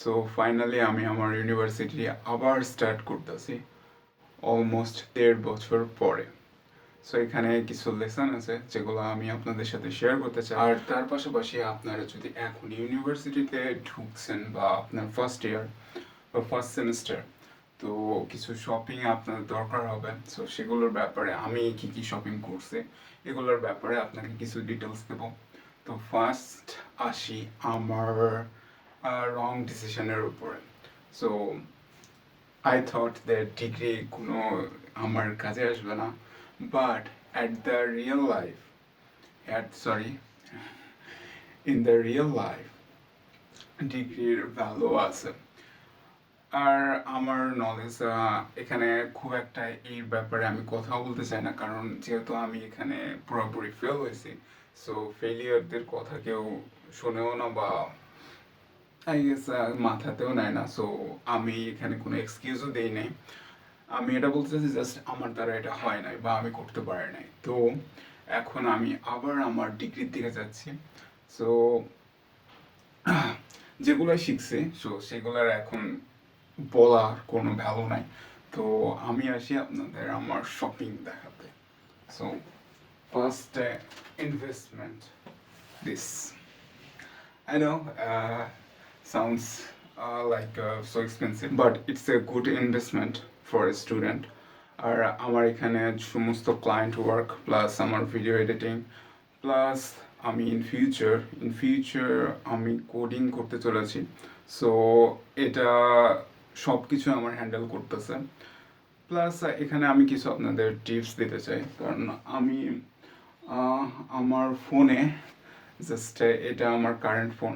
So finally আমি আমার university আবার স্টার্ট করতেছি অলমোস্ট 1.5 বছর পরে। সো এখানে কিছু লেসন আছে যেগুলো আমি আপনাদের সাথে শেয়ার করতে চাই। আর তার পাশাপাশি আপনারা যদি এখন ইউনিভার্সিটিতে ঢুকছেন বা আপনার ফার্স্ট ইয়ার বা ফার্স্ট সেমিস্টার, তো কিছু শপিং আপনার দরকার হবে। সো সেগুলোর ব্যাপারে আমি কি কি শপিং করছি এগুলোর ব্যাপারে আপনাকে কিছু ডিটেলস দেবো। তো ফার্স্ট আসি আমার রং ডিসিশনের উপরে। So I thought that degree কোনো আমার কাজে আসবে না, but at the real life sorry in the real life ডিগ্রির ভ্যালু আছে। আর আমার নলেজ এখানে খুব একটা এই ব্যাপারে আমি কথা বলতে চাই না, কারণ যেহেতু আমি এখানে পুরোপুরি ফেল হয়েছি। সো ফেলিয়ারদের কথা কেউ শোনেও না বা আই গেস মাথাতেও নেয় না। সো আমি এখানে কোনো এক্সকিউজও দিই নাই। আমি এটা বলতে চাচ্ছি জাস্ট আমার দ্বারা এটা হয় নাই বা আমি করতে পারি নাই। তো এখন আমি আবার আমার ডিগ্রির দিকে যাচ্ছি। সো যেগুলো শিখছি সেগুলোর এখন বলার কোনো ভ্যালু নাই। তো আমি আসি আপনাদের আমার শপিং দেখাতে। So first investment this, I know sounds like so expensive, but it's a good investment for a student. আর আমার এখানে সমস্ত ক্লায়েন্ট ওয়ার্ক প্লাস আমার ভিডিও এডিটিং প্লাস আমি ইন ফিউচার আমি কোডিং করতে চলেছি। সো এটা সব কিছু আমার হ্যান্ডেল করতেছে। প্লাস এখানে আমি কিছু আপনাদের টিপস দিতে চাই, কারণ আমি আমার ফোনে জাস্ট এটা আমার কারেন্ট ফোন।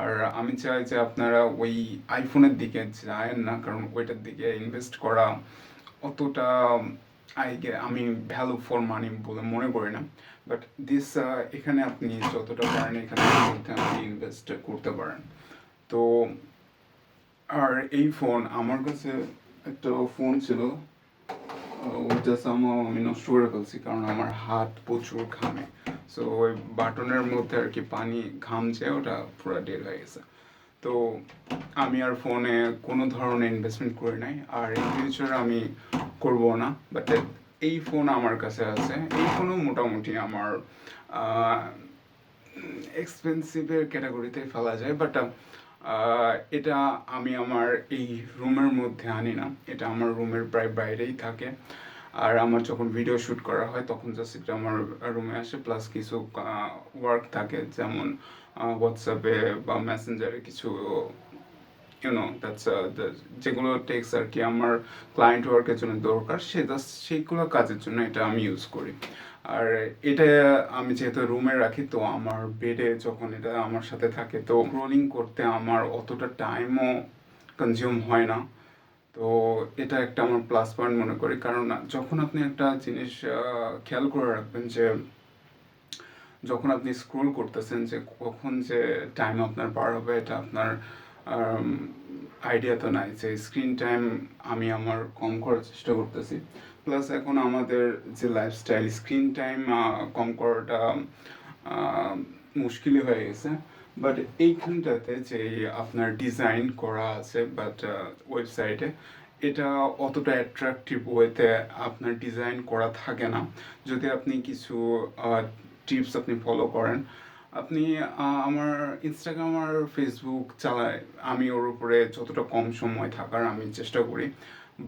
আর আমি চাই যে আপনারা ওই আইফোনের দিকে যায় না, কারণ ওইটার দিকে ইনভেস্ট করা অতটা আমি ভ্যালু ফর মানি বলে মনে করি না। বাট দিস এখানে আপনি যতটা পারেন এখানে মধ্যে আপনি ইনভেস্ট করতে পারেন। তো আর এই ফোন আমার কাছে একটা ফোন ছিল, ওইটা আমি নষ্ট করে ফেলছি কারণ আমার হাত প্রচুর ঘামে। সো ওই বাটনের মধ্যে আর কি পানি ঘামছে, ওটা পুরো ডেড হয়ে গেছে। তো আমি আর ফোনে কোনো ধরনের ইনভেস্টমেন্ট করি নাই, আর ইন ফিউচার আমি করবো না। বাট এই ফোন আমার কাছে আছে, এই ফোনও মোটামুটি আমার এক্সপেন্সিভের ক্যাটাগরিতে ফেলা যায়। বাট এটা আমি আমার এই রুমের মধ্যে আনি না, এটা আমার রুমের প্রায় বাইরেই থাকে। আর আমার যখন ভিডিও শ্যুট করা হয় তখন জাস্ট এটা আমার রুমে আসে, প্লাস কিছু ওয়ার্ক থাকে যেমন হোয়াটসঅ্যাপে বা মেসেঞ্জারে কিছু ইউনো দ্যাটস যেগুলো টেক্সট আর কি আমার ক্লায়েন্ট ওয়ার্কের জন্য দরকার, সেইগুলো কাজের জন্য এটা আমি ইউজ করি। আর এটা আমি যেহেতু রুমে রাখি, তো আমার বেডে যখন এটা আমার সাথে থাকে তো রোলিং করতে আমার অতটা টাইমও কনজিউম হয় না। তো এটা একটা আমার প্লাস পয়েন্ট মনে করি, কারণ যখন আপনি একটা জিনিস খেয়াল করে রাখবেন যে যখন আপনি স্ক্রোল করতেছেন যে কখন যে টাইম আপনার পার হবে, এটা আপনার আইডিয়া তো নাই। যে স্ক্রিন টাইম আমি আমার কম করার চেষ্টা করতেছি। প্লাস এখন আমাদের যে লাইফস্টাইল, স্ক্রিন টাইম কম করাটা মুশকিলই হয়ে গেছে। বাট এইখানটাতে যে আপনার ডিজাইন করা আছে বাট ওয়েবসাইটে, এটা অতটা অ্যাট্রাকটিভ ওয়েতে আপনার ডিজাইন করা থাকে না। যদি আপনি কিছু টিপস আপনি ফলো করেন, আপনি আমার ইনস্টাগ্রাম আর ফেসবুক চালায় আমি ওর উপরে যতটা কম সময় থাকার আমি চেষ্টা করি।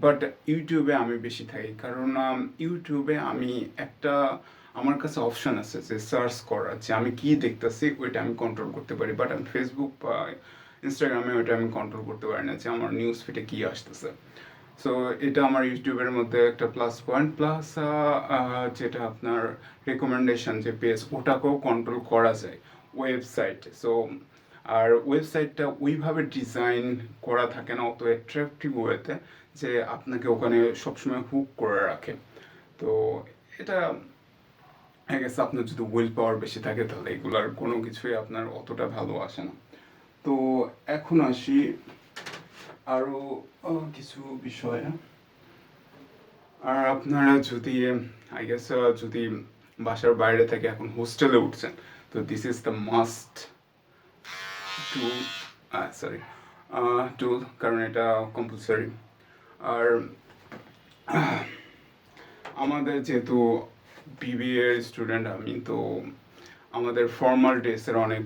বাট ইউটিউবে আমি বেশি থাকি, কারণ ইউটিউবে আমি একটা আমার কাছে অপশান আছে যে সার্চ করার, যে আমি কি দেখতেছি ওইটা আমি কন্ট্রোল করতে পারি। বাট আমি ফেসবুক বা ইনস্টাগ্রামে ওইটা আমি কন্ট্রোল করতে পারি না যে আমার নিউজ ফিডে কী আসতেছে। সো এটা আমার ইউটিউবের মধ্যে একটা প্লাস পয়েন্ট। প্লাস যেটা আপনার রেকমেন্ডেশন যে পেজ, ওটাকেও কন্ট্রোল করা যায় ওয়েবসাইটে। সো আর ওয়েবসাইটটা ওইভাবে ডিজাইন করা থাকে না অত অ্যাট্রাকটিভ ওয়েতে যে আপনাকে ওখানে সবসময় হুক করে রাখে। তো এটা আই গেস আপনার যদি উইল পাওয়ার বেশি থাকে তাহলে এগুলার কোনো কিছুই আপনার অতটা ভালো আসে না। তো এখন আসি আরও কিছু বিষয়ে। আর আপনারা যদি আই গেস যদি বাসার বাইরে থেকে এখন হোস্টেলে উঠছেন, তো this is the must to sorry tool, কারণ এটা কম্পালসারি। আর আমাদের যেহেতু বিবিএ স্টুডেন্ট আমি, তো আমাদের ফর্মাল ড্রেসের অনেক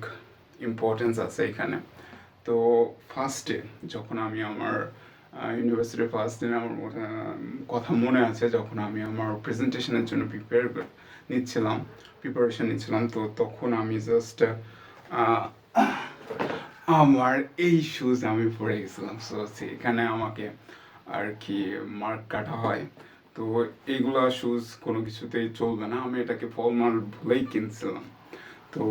ইম্পর্টেন্স আছে এখানে। তো ফার্স্টে যখন আমি আমার ইউনিভার্সিটির ফার্স্ট দিনে আমার কথা মনে আছে, যখন আমি আমার প্রেজেন্টেশনের জন্য প্রিপারেশন নিচ্ছিলাম, তো তখন আমি জাস্ট আমার এই শুজ আমি পরে গেছিলাম। সো সেখানে আমাকে আর কি মার্ক কাটা হয়। তো এইগুলা শুজ কোনো কিছুতেই চলবে না, আমি এটাকে ফর্মাল ভুলেই কিনছিলাম। তো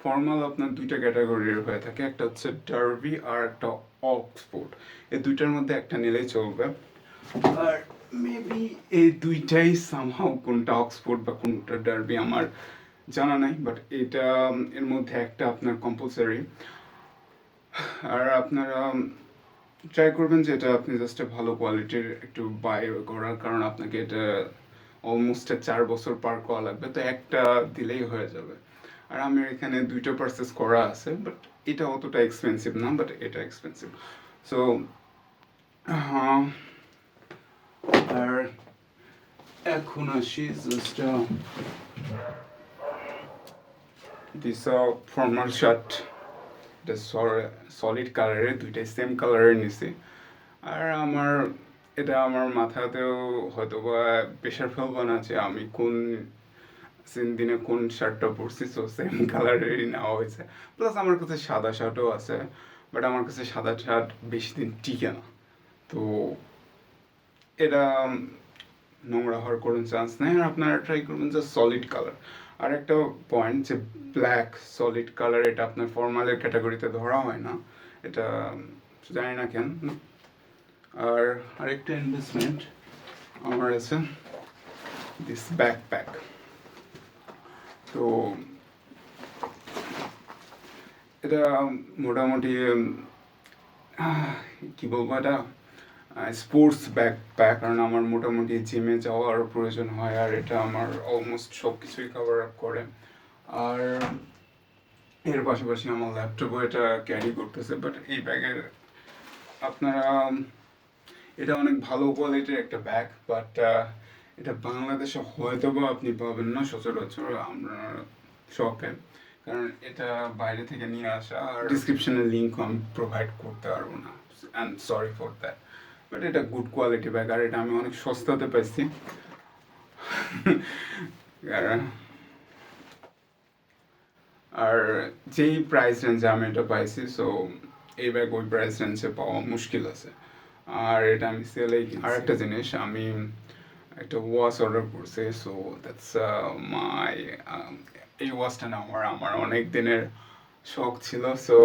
ফর্মাল আপনার দুইটা ক্যাটাগরির হয়ে থাকে, একটা হচ্ছে ডার্বি আর একটা অক্সফোর্ড। এই দুইটার মধ্যে একটা নিলেই চলবে। আর মেবি এই দুইটাই সামহাও, কোনটা অক্সফোর্ড বা কোনটা ডার্বি আমার জানা নাই, বাট এটা এর মধ্যে একটা আপনার কম্পালসারি। আর আপনারা ট্রাই করবেন যে এটা আপনি জাস্ট ভালো কোয়ালিটির একটু বাই করার, কারণ আপনাকে এটা অলমোস্ট 4 বছর পার করা লাগবে, তো একটা দিলেই হয়ে যাবে। আর আমার এখানে দুইটা পারচেস করা আছে, বাট এটা অতটা এক্সপেন্সিভ না, বাট এটা এক্সপেন্সিভ। সো আর এখন আসি জাস্ট দিস ফর্মাল শার্ট, এটা সলিড কালারের, দুইটাই সেম কালারের নিছি। আর এটা আমার মাথাতেও হয়তো বা প্রেশার ফেলবো না যে আমি কোন দিনে কোন শার্টটা পরছি, সো সেম কালারেরই নেওয়া হয়েছে। প্লাস আমার কাছে সাদা শার্টও আছে, বাট আমার কাছে সাদা শার্ট বেশি দিন টিকে না, তো এটা নোংরা হওয়ার কোনো চান্স নেই। আর আপনারা ট্রাই করবেন যে সলিড কালার। আর একটা পয়েন্ট যে ব্ল্যাক সলিড কালার, এটা আপনার ফর্মালের ক্যাটাগরিতে ধরা হয় না, এটা জানি না কেন। আর আরেকটা ইনভেস্টমেন্ট আমার আছে, দিস ব্যাকপ্যাক। তো এটা মোটামুটি কি বলবো, এটা স্পোর্টস ব্যাকপ্যাক, কারণ আমার মোটামুটি জিমে যাওয়ার প্রয়োজন হয়, আর এটা আমার অলমোস্ট সব কিছুই কভার আপ করে। আর এর পাশাপাশি আমার ল্যাপটপও এটা ক্যারি করতেছে। বাট এই ব্যাগের আপনারা, এটা অনেক ভালো কোয়ালিটির একটা ব্যাগ, বাট এটা বাংলাদেশে হয়তো বা আপনি পাবেন না সচরাচর আমরা শপে, কারণ এটা বাইরে থেকে নিয়ে আসা। আর ডিসক্রিপশনের লিঙ্ক আমি প্রোভাইড করতে পারবো না, and sorry for that. But এটা গুড কোয়ালিটি ব্যাগ, আর এটা আমি অনেক সস্তাতে পাইছি। আর যেই প্রাইস রেঞ্জে আমি এটা পাইছি, সো এই ব্যাগ ওই প্রাইস রেঞ্জে পাওয়া মুশকিল আছে। আর এটা আমি সেলেই কিনছি। আর একটা জিনিস, আমি একটা ওয়াচ অর্ডার করছি, সো দ্যাটস মাই, এই ওয়াচটা না আমার অনেক দিনের শখ ছিল, so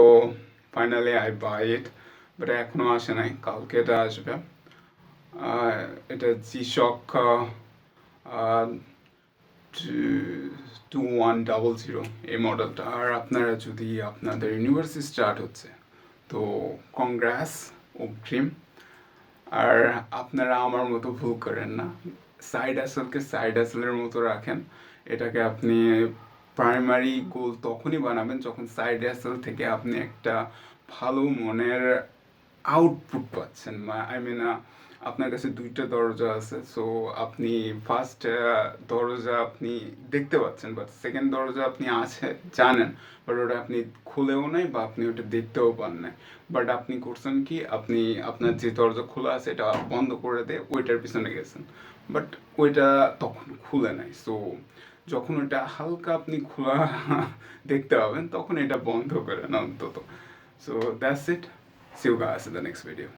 finally I buy it. But এখনও আসে নাই, কালকে এটা আসবে। এটা G-Shock 2100 এই মডেলটা। আর আপনারা যদি, আপনাদের ইউনিভার্সিটি স্টার্ট হচ্ছে, তো কংগ্রেস অগ্রিম। আর আপনারা আমার মতো ভুল করেন না, সাইড হাসেলকে সাইড হাসেলের মতো রাখেন। এটাকে আপনি প্রাইমারি গোল তখনই বানাবেন যখন সাইড হাসেল থেকে আপনি একটা ভালো মনের আউটপুট পাচ্ছেন। আই মিন, আপনার কাছে দুইটা দরজা আছে, সো আপনি ফার্স্ট দরজা আপনি দেখতে পাচ্ছেন, বাট সেকেন্ড দরজা আপনি আছে জানেন, বাট ওটা আপনি খুলেও নাই বা আপনি ওটা দেখতেও পান নাই। বাট আপনি করছেন কি, আপনি আপনার যে দরজা খোলা আছে এটা বন্ধ করে দিয়ে ওইটার পিছনে গেছেন, বাট ওইটা তখন খুলে নাই। সো যখন ওইটা হালকা আপনি খোলা দেখতে পাবেন, তখন এটা বন্ধ করেন অন্তত। So that's it, see you guys in the next video.